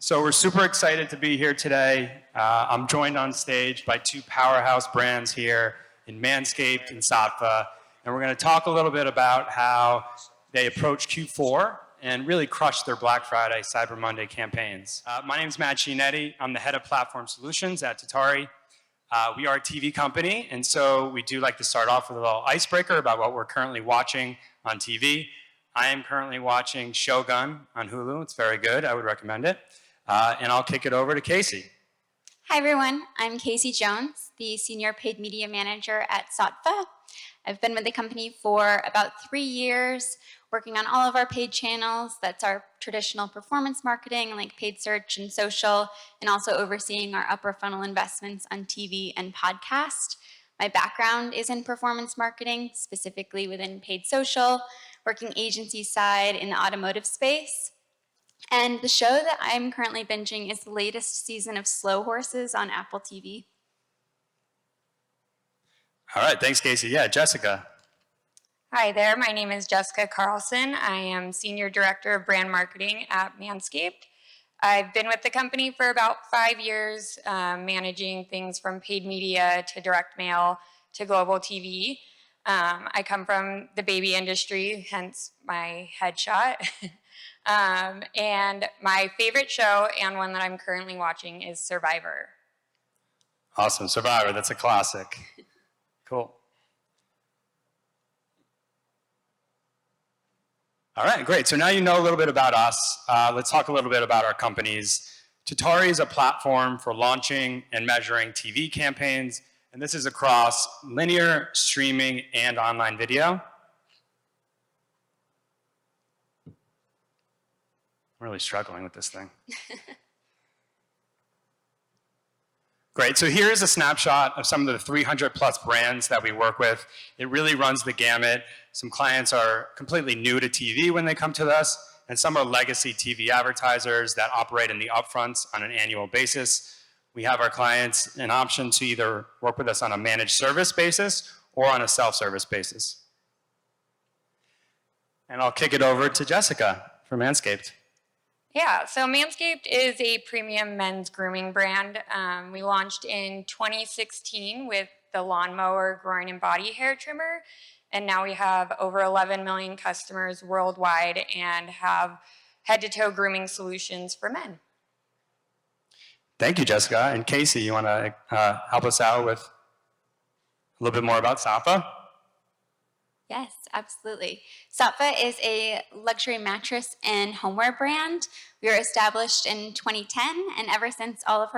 So we're super excited to be here today. I'm joined on stage by two powerhouse brands here in MANSCAPED and Saatva, and we're going to talk a little bit about how they approach Q4 and really crush their Black Friday, Cyber Monday campaigns. My name is Giannetti. I'm the head of platform solutions at Tatari. We are a TV company, and so we do like to start off with a little icebreaker about what we're currently watching on TV. I am currently watching Shogun on Hulu. It's very good. I would recommend it. And I'll kick it over to Casey. Hi, everyone. I'm Casey Jones, the Senior Paid Media Manager at Saatva. I've been with the company for about 3 years, working on all of our paid channels. That's our traditional performance marketing, like paid search and social, and also overseeing our upper funnel investments on TV and podcast. My background is in performance marketing, specifically within paid social, working agency side in the automotive space. And the show that I'm currently binging is the latest season of Slow Horses on Apple TV. All right, thanks, Casey. Yeah, Jessica. Hi there, my name is Jessica Carlson. I am Senior Director of Brand Marketing at MANSCAPED. I've been with the company for about 5 years, managing things from paid media to direct mail to global TV. I come from the baby industry, hence my headshot. And my favorite show, and one that I'm currently watching, is Survivor. Awesome, Survivor, that's a classic. Cool. All right, great. So now you know a little bit about us. Let's talk a little bit about our companies. Tatari is a platform for launching and measuring TV campaigns, and this is across linear, streaming, and online video. I'm really struggling with this thing. Great, so here's a snapshot of some of the 300 plus brands that we work with. It really runs the gamut. Some clients are completely new to TV when they come to us, and some are legacy TV advertisers that operate in the upfronts on an annual basis. We have our clients an option to either work with us on a managed service basis or on a self-service basis. And I'll kick it over to Jessica from Manscaped. Yeah, so Manscaped is a premium men's grooming brand. We launched in 2016 with the lawnmower, groin, and body hair trimmer, and now we have over 11 million customers worldwide and have head-to-toe grooming solutions for men. Thank you, Jessica. And Casey, you want to help us out with a little bit more about Saatva? Yes, absolutely. Saatva is a luxury mattress and homeware brand. We were established in 2010, and ever since, all of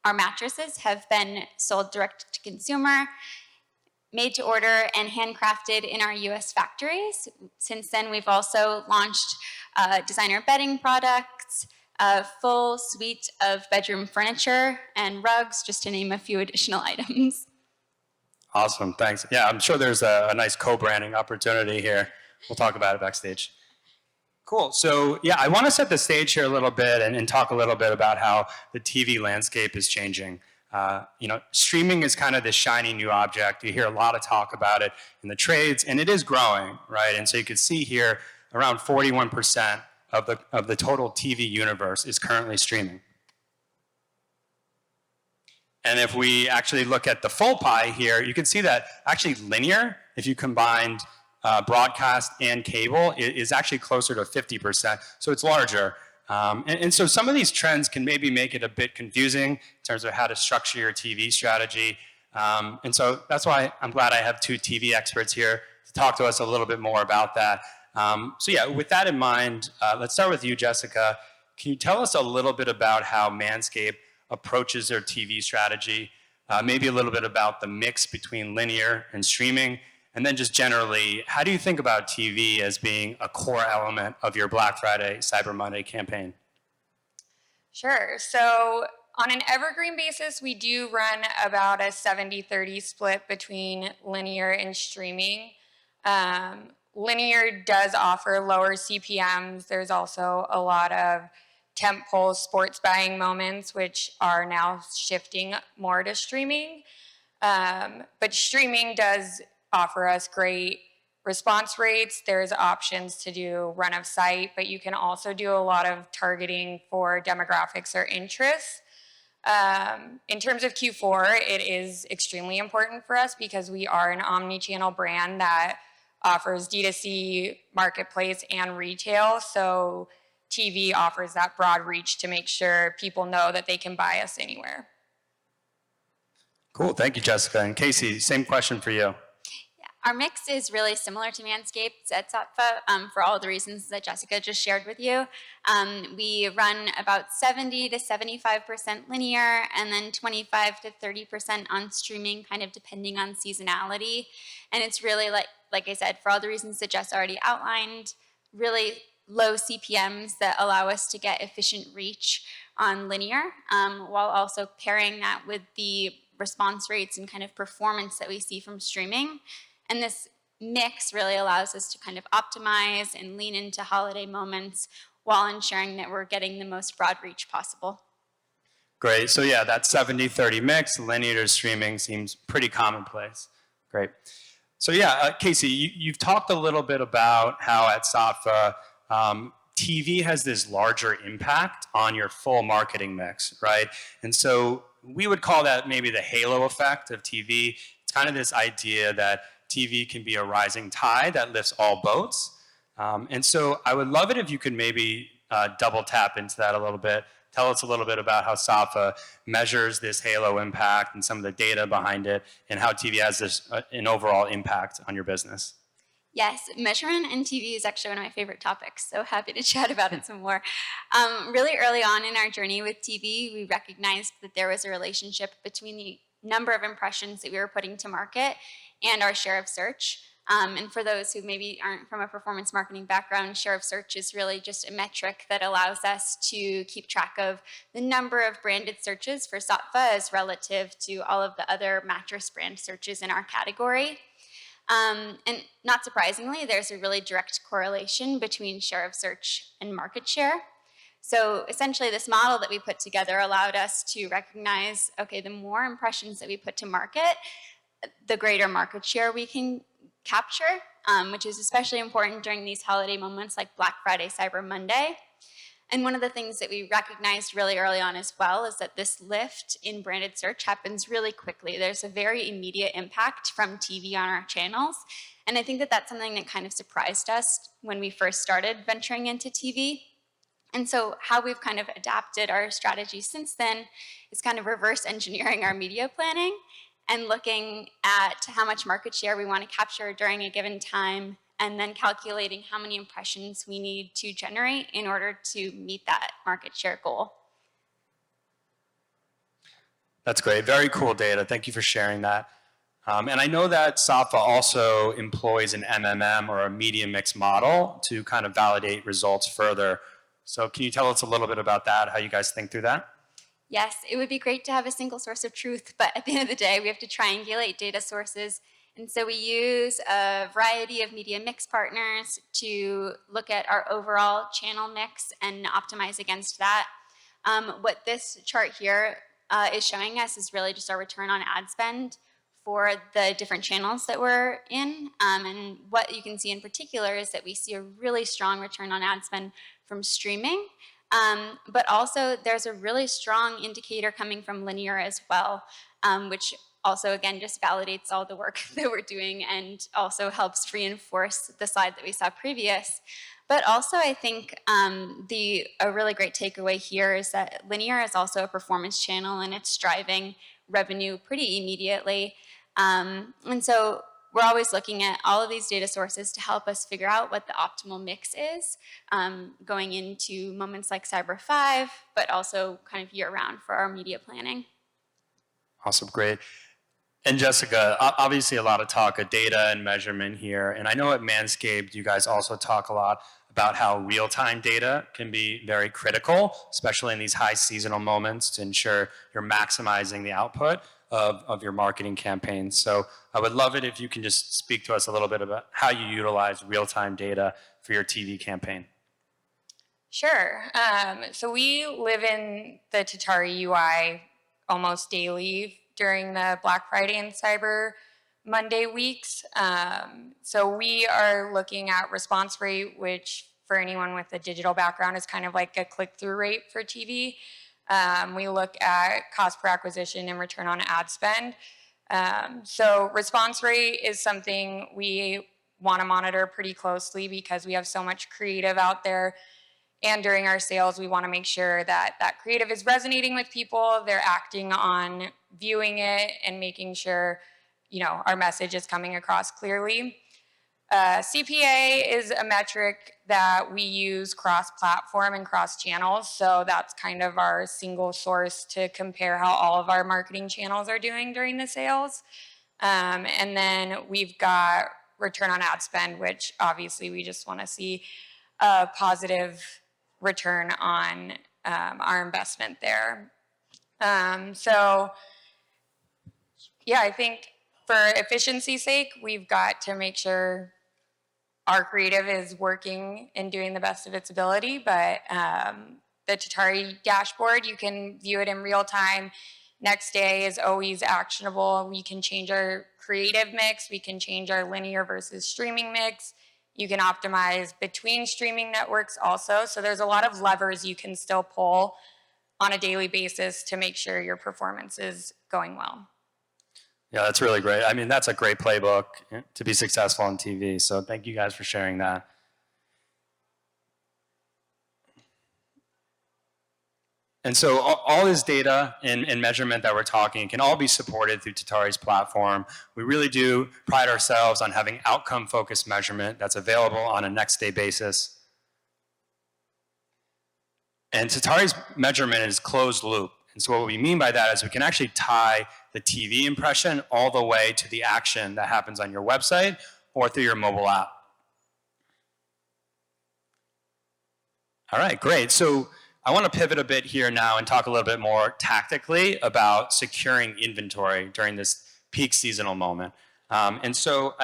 our mattresses have been sold direct to consumer, made to order, and handcrafted in our US factories. Since then, we've also launched designer bedding products, a full suite of bedroom furniture and rugs, just to name a few additional items. Awesome, thanks. Yeah, I'm sure there's a nice co-branding opportunity here. We'll talk about it backstage. Cool, so yeah, I want to set the stage here a little bit and talk a little bit about how the TV landscape is changing. Streaming is kind of this shiny new object. You hear a lot of talk about it in the trades, and it is growing, right? And so you can see here, around 41% of the total TV universe is currently streaming. And if we actually look at the full pie here, you can see that actually linear, if you combined broadcast and cable, is actually closer to 50%, so it's larger. And so some of these trends can maybe make it a bit confusing in terms of how to structure your TV strategy. And so that's why I'm glad I have two TV experts here to talk to us a little bit more about that. So yeah, with that in mind, let's start with you, Jessica. Can you tell us a little bit about how Manscaped approaches their TV strategy, maybe a little bit about the mix between linear and streaming, and then just generally, how do you think about TV as being a core element of your Black Friday, Cyber Monday campaign? Sure, so on an evergreen basis, we do run about a 70-30 split between linear and streaming. Linear does offer lower CPMs. There's also a lot of tentpole sports buying moments, which are now shifting more to streaming. But streaming does offer us great response rates. There's options to do run of site, but you can also do a lot of targeting for demographics or interests. In terms of Q4, it is extremely important for us because we are an omni-channel brand that offers D2C, marketplace, and retail. So TV offers that broad reach to make sure people know that they can buy us anywhere. Cool, thank you, Jessica. And Casey, same question for you. Our mix is really similar to MANSCAPED at Saatva for all the reasons that Jessica just shared with you. We run about 70 to 75% linear and then 25 to 30% on streaming, kind of depending on seasonality. And it's really, like I said, for all the reasons that Jess already outlined, really low CPMs that allow us to get efficient reach on linear, while also pairing that with the response rates and kind of performance that we see from streaming. And this mix really allows us to kind of optimize and lean into holiday moments while ensuring that we're getting the most broad reach possible. Great, so yeah, that 70-30 mix, linear to streaming seems pretty commonplace. Great. So yeah, Casey, you've talked a little bit about how at Saatva, TV has this larger impact on your full marketing mix, right? And so we would call that maybe the halo effect of TV. It's kind of this idea that TV can be a rising tide that lifts all boats. And so I would love it if you could maybe double tap into that a little bit. Tell us a little bit about how Saatva measures this halo impact and some of the data behind it and how TV has this an overall impact on your business. Yes, measurement in TV is actually one of my favorite topics, so happy to chat about it some more. Really early on in our journey with TV, we recognized that there was a relationship between the number of impressions that we were putting to market and our share of search. And for those who maybe aren't from a performance marketing background, share of search is really just a metric that allows us to keep track of the number of branded searches for Saatva as relative to all of the other mattress brand searches in our category. And not surprisingly, there's a really direct correlation between share of search and market share. So essentially, this model that we put together allowed us to recognize, okay, the more impressions that we put to market, the greater market share we can capture, which is especially important during these holiday moments like Black Friday, Cyber Monday. And one of the things that we recognized really early on as well is that this lift in branded search happens really quickly. There's a very immediate impact from TV on our channels. And I think that that's something that kind of surprised us when we first started venturing into TV. And so how we've kind of adapted our strategy since then is kind of reverse engineering our media planning and looking at how much market share we want to capture during a given time, and then calculating how many impressions we need to generate in order to meet that market share goal. That's great, very cool data. Thank you for sharing that. And I know that Saatva also employs an MMM or a media mix model to kind of validate results further. So can you tell us a little bit about that, how you guys think through that? Yes, it would be great to have a single source of truth, but at the end of the day, we have to triangulate data sources. And so we use a variety of media mix partners to look at our overall channel mix and optimize against that. What this chart here is showing us is really just our return on ad spend for the different channels that we're in. And what you can see in particular is that we see a really strong return on ad spend from streaming. But also there's a really strong indicator coming from linear as well, which also, again, just validates all the work that we're doing and also helps reinforce the slide that we saw previous. But also, I think a really great takeaway here is that linear is also a performance channel and it's driving revenue pretty immediately. And so we're always looking at all of these data sources to help us figure out what the optimal mix is going into moments like Cyber 5, but also kind of year-round for our media planning. Awesome, great. And Jessica, obviously a lot of talk of data and measurement here. And I know at MANSCAPED, you guys also talk a lot about how real-time data can be very critical, especially in these high seasonal moments to ensure you're maximizing the output of your marketing campaigns. So I would love it if you can just speak to us a little bit about how you utilize real-time data for your TV campaign. Sure. So we live in the Tatari UI almost daily during the Black Friday and Cyber Monday weeks. So we are looking at response rate, which for anyone with a digital background is kind of like a click-through rate for TV. We look at cost per acquisition and return on ad spend. So response rate is something we want to monitor pretty closely because we have so much creative out there. And during our sales, we want to make sure that that creative is resonating with people. They're acting on viewing it and making sure, our message is coming across clearly. CPA is a metric that we use cross-platform and cross-channels. So that's kind of our single source to compare how all of our marketing channels are doing during the sales. And then we've got return on ad spend, which obviously we just want to see a positive return on our investment there. So yeah, I think for efficiency's sake, we've got to make sure our creative is working and doing the best of its ability, but the Tatari dashboard, you can view it in real time. Next day is always actionable. We can change our creative mix. We can change our linear versus streaming mix. You can optimize between streaming networks also. So there's a lot of levers you can still pull on a daily basis to make sure your performance is going well. Yeah, that's really great. I mean, that's a great playbook to be successful on TV. So thank you guys for sharing that. And so all this data and measurement that we're talking can all be supported through Tatari's platform. We really do pride ourselves on having outcome-focused measurement that's available on a next-day basis. And Tatari's measurement is closed loop. And so what we mean by that is we can actually tie the TV impression all the way to the action that happens on your website or through your mobile app. All right, great. So I want to pivot a bit here now and talk a little bit more tactically about securing inventory during this peak seasonal moment. And so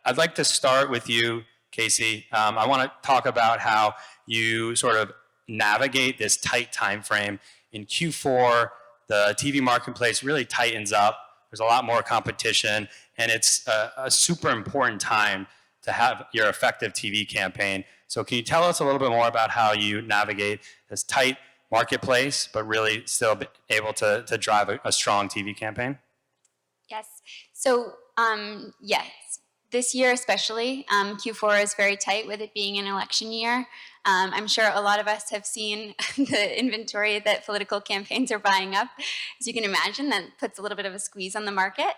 I'd like to start with you, Casey. I want to talk about how you sort of navigate this tight time frame. In Q4, the TV marketplace really tightens up. There's a lot more competition, and it's a super important time to have your effective TV campaign. So can you tell us a little bit more about how you navigate this tight marketplace, but really still be able to drive a strong TV campaign? Yes. So, yes, this year especially, Q4 is very tight with it being an election year. I'm sure a lot of us have seen the inventory that political campaigns are buying up. As you can imagine, that puts a little bit of a squeeze on the market.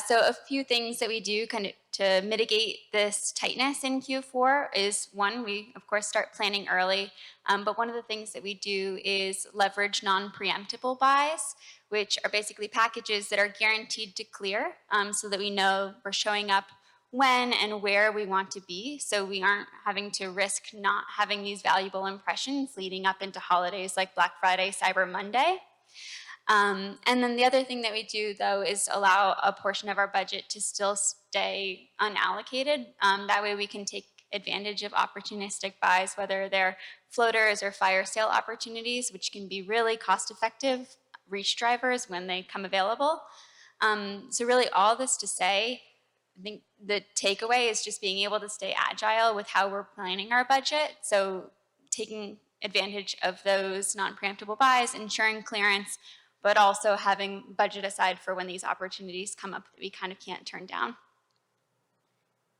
So a few things that we do kind of to mitigate this tightness in Q4 is, one, we of course start planning early, but one of the things that we do is leverage non-preemptible buys, which are basically packages that are guaranteed to clear, so that we know we're showing up when and where we want to be, so we aren't having to risk not having these valuable impressions leading up into holidays like Black Friday, Cyber Monday. And then the other thing that we do, though, is allow a portion of our budget to still stay unallocated. That way we can take advantage of opportunistic buys, whether they're floaters or fire sale opportunities, which can be really cost-effective reach drivers when they come available. So really all this to say, I think the takeaway is just being able to stay agile with how we're planning our budget. So taking advantage of those non-preemptible buys, ensuring clearance, but also having budget aside for when these opportunities come up that we kind of can't turn down.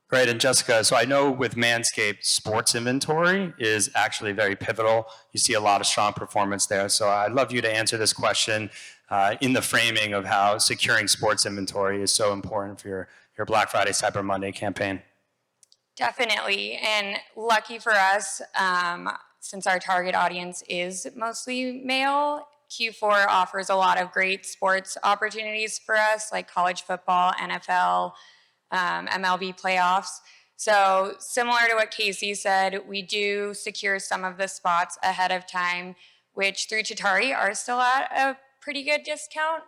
Great, and Jessica, so I know with MANSCAPED, sports inventory is actually very pivotal. You see a lot of strong performance there. So I'd love you to answer this question in the framing of how securing sports inventory is so important for your Black Friday, Cyber Monday campaign. Definitely, and lucky for us, since our target audience is mostly male, Q4 offers a lot of great sports opportunities for us, like college football, NFL, MLB playoffs. So similar to what Casey said, we do secure some of the spots ahead of time, which through Tatari are still at a pretty good discount.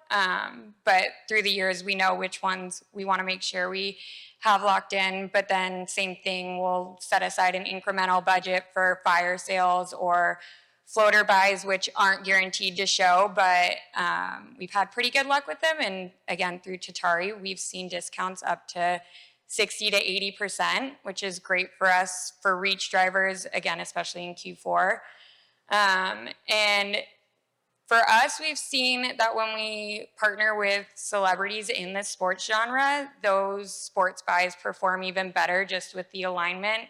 But through the years, we know which ones we want to make sure we have locked in. But then same thing, we'll set aside an incremental budget for fire sales or floater buys, which aren't guaranteed to show, but we've had pretty good luck with them. And again, through Tatari, we've seen discounts up to 60 to 80%, which is great for us for reach drivers, again, especially in Q4. And for us, we've seen that when we partner with celebrities in the sports genre, those sports buys perform even better just with the alignment.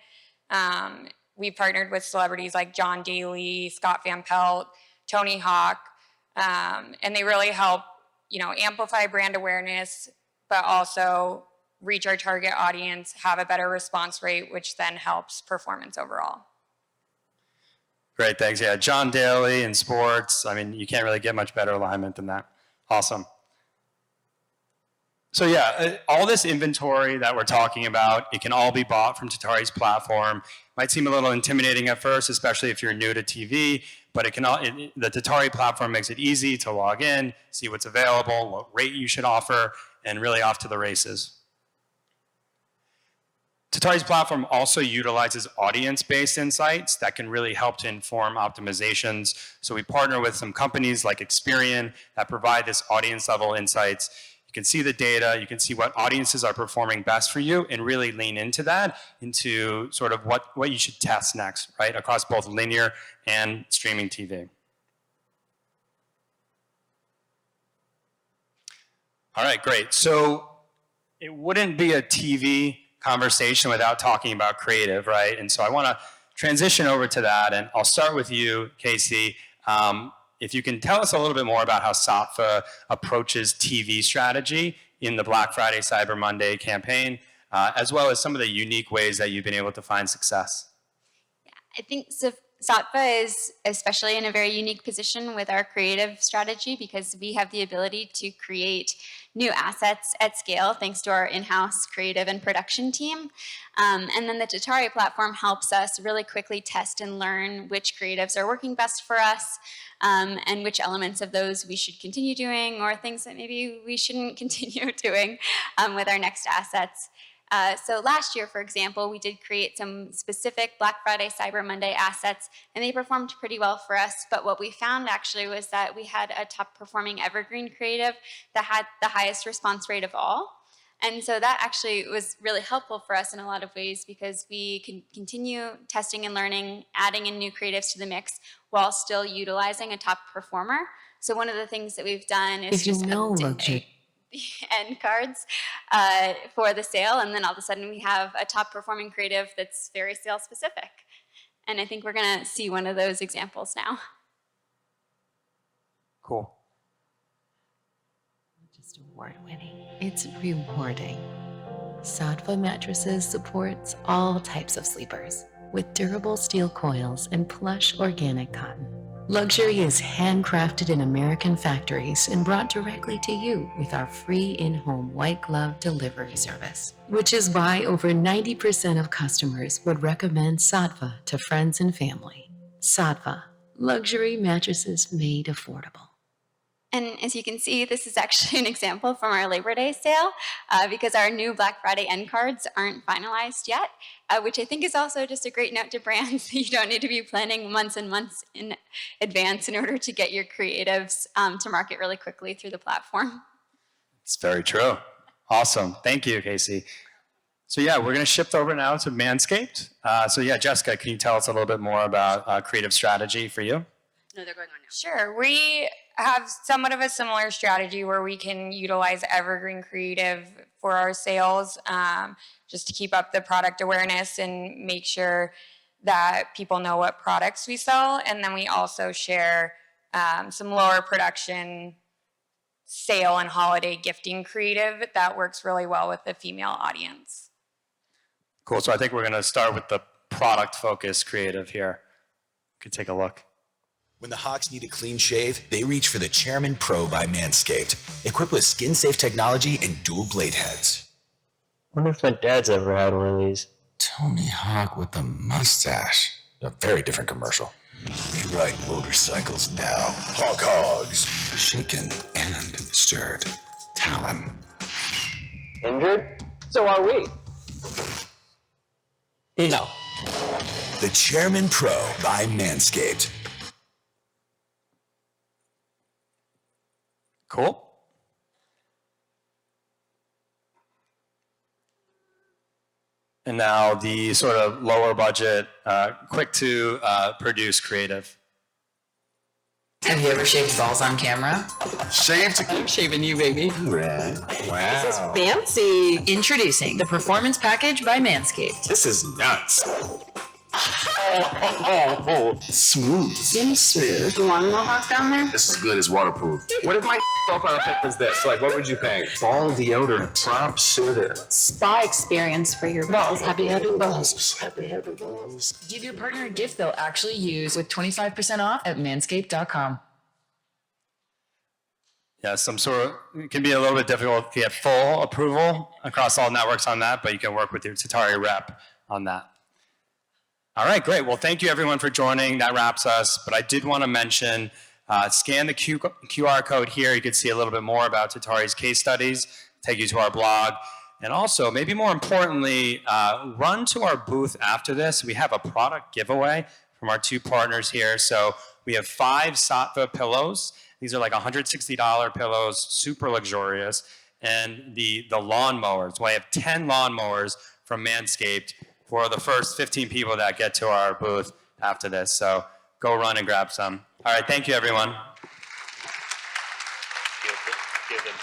We partnered with celebrities like John Daly, Scott Van Pelt, Tony Hawk, and they really help, amplify brand awareness, but also reach our target audience, have a better response rate, which then helps performance overall. Great, thanks. Yeah, John Daly in sports. I mean, you can't really get much better alignment than that. Awesome. So yeah, all this inventory that we're talking about, it can all be bought from Tatari's platform. Might seem a little intimidating at first, especially if you're new to TV, but the Tatari platform makes it easy to log in, see what's available, what rate you should offer, and really off to the races. Tatari's platform also utilizes audience-based insights that can really help to inform optimizations. So we partner with some companies like Experian that provide this audience-level insights. You can see the data, you can see what audiences are performing best for you, and really lean into that, into sort of what you should test next, right, across both linear and streaming TV. All right, great. So it wouldn't be a TV conversation without talking about creative, right? And so I want to transition over to that, and I'll start with you, Casey. If you can tell us a little bit more about how Saatva approaches TV strategy in the Black Friday, Cyber Monday campaign, as well as some of the unique ways that you've been able to find success. Yeah, I think Saatva is especially in a very unique position with our creative strategy because we have the ability to create new assets at scale thanks to our in-house creative and production team. And then the Tatari platform helps us really quickly test and learn which creatives are working best for us, and which elements of those we should continue doing or things that maybe we shouldn't continue doing with our next assets. So last year, for example, we did create some specific Black Friday, Cyber Monday assets, and they performed pretty well for us. But what we found actually was that we had a top performing evergreen creative that had the highest response rate of all. And so that actually was really helpful for us in a lot of ways because we can continue testing and learning, adding in new creatives to the mix while still utilizing a top performer. So one of the things that we've done is just update the end cards for the sale, and then all of a sudden we have a top performing creative that's very sale specific. And I think we're going to see one of those examples now. Cool. Just award-winning. It's rewarding. Saatva mattresses supports all types of sleepers with durable steel coils and plush organic cotton. Luxury is handcrafted in American factories and brought directly to you with our free in-home white glove delivery service, which is why over 90% of customers would recommend Saatva to friends and family. Saatva, luxury mattresses made affordable. And as you can see, this is actually an example from our Labor Day sale because our new Black Friday end cards aren't finalized yet, which I think is also just a great note to brands. You don't need to be planning months and months in advance in order to get your creatives to market really quickly through the platform. It's very true. Awesome. Thank you, Casey. So yeah, we're going to shift over now to MANSCAPED. So yeah, Jessica, can you tell us a little bit more about creative strategy for you? No, they're going on now. Sure. We have somewhat of a similar strategy where we can utilize evergreen creative for our sales just to keep up the product awareness and make sure that people know what products we sell. And then we also share some lower production sale and holiday gifting creative that works really well with the female audience. Cool. So I think we're going to start with the product-focused creative here. You could take a look. When the Hawks need a clean shave, they reach for the Chairman Pro by Manscaped, equipped with skin-safe technology and dual blade heads. Wonder if my dad's ever had one of these. Tony Hawk with the mustache. A very different commercial. We ride motorcycles now. Hawk Hogs. Shaken and stirred. Talon. Injured? So are we. No. The Chairman Pro by Manscaped. Cool. And now the sort of lower budget, quick to produce creative. Have you ever shaved balls on camera? Shaved? I'm shaving you, baby. Wow. Fancy. Introducing the Performance Package by Manscaped. This is nuts. Smooth. Smooth. You want to know what's down there? This is good as waterproof. What if my profile pic was this? Like, what would you think? Ball deodorant. Top soda. Spa experience for your balls. Happy having balls. Happy balls. Give your partner a gift they'll actually use with 25% off at manscaped.com. Yeah, it can be a little bit difficult to get full approval across all networks on that, but you can work with your Tatari rep on that. All right, great. Well, thank you everyone for joining. That wraps us. But I did want to mention, scan the QR code here. You can see a little bit more about Tatari's case studies, take you to our blog. And also, maybe more importantly, run to our booth after this. We have a product giveaway from our two partners here. So we have 5 Saatva pillows. These are like $160 pillows, super luxurious. And the lawnmowers. So I have 10 lawnmowers from Manscaped for the first 15 people that get to our booth after this. So go run and grab some. All right, thank you, everyone. Give them.